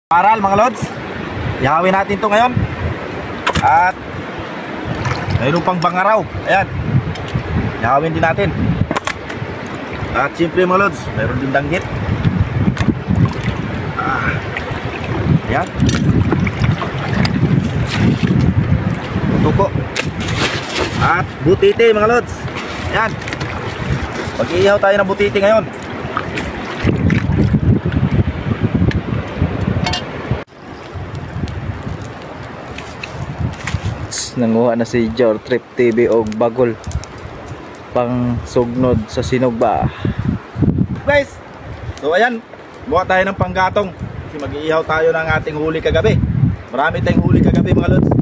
Paral mga lods, ihawin natin to ngayon. At mayroon pang bangaraw. Ayan, ihawin din natin. At siyempre mga lods, mayroon din danggit. Ayan, tutuko. At butiti mga lods. Ayan, mag-iihaw tayo ng butiti ngayon. Nanguha na si Jor Trip TV og bagol pang sugnod sa sinugba. Guys, so ayan, buha tayo ng panggatong kasi mag-iihaw tayo ng ating huli kagabi. Marami tayong huli kagabi mga lods.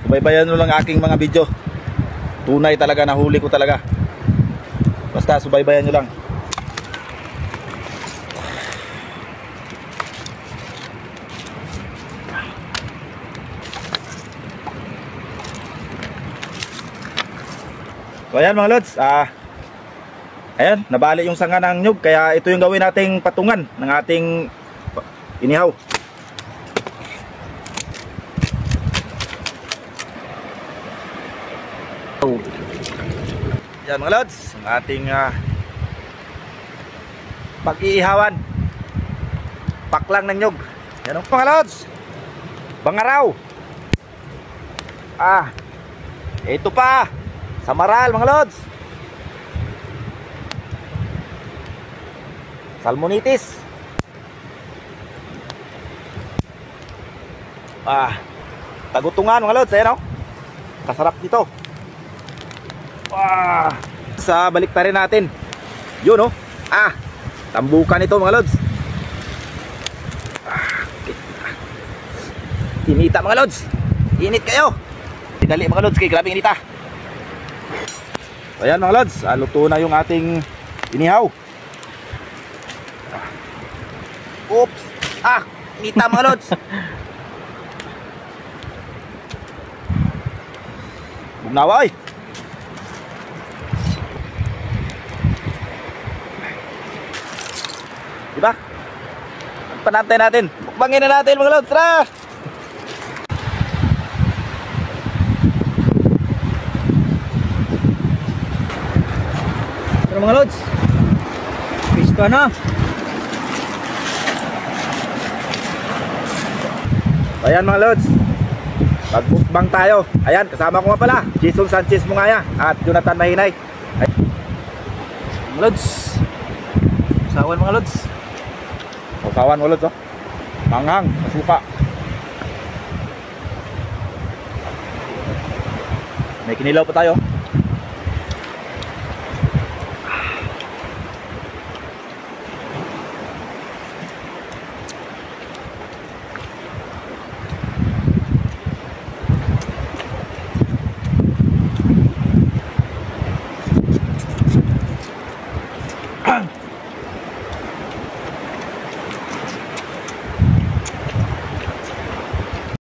Subaybayan nyo lang aking mga video. Tunay talaga na huli ko talaga. Basta subaybayan nyo lang. So ayan mga lods, ayan, nabali yung sanga ng nyug. Kaya ito yung gawin nating patungan ng ating inihaw. Ayan mga lods, ang ating pag-iihawan. Paklang ng nyug. Ayan o mga lods, bangaraw. Ito pa Samaral mga lods, salmonitis. Tagutungan mga lods. Ayan o, kasarap dito. Sa baliktarin natin yun o. Tambukan ito mga lods. Inita mga lods, init kayo. Dali mga lods, kay grabe inita. Ayan mga lods, luto na yung ating inihaw. Oops, nita mga lods. Bugnawa oy. Diba? Panantay natin. Bukbangin na natin mga lods. Tara! Pero mga lods, pisto na. Ayan mga lods, magbukbang tayo. Ayan, kasama ko nga pala Jason Sanchez Mungaya at Jonathan Mahinay. Mga lods, usawan mga lods. Usawan mga lods, oh. Manghang, masuka. May kinilaw pa tayo.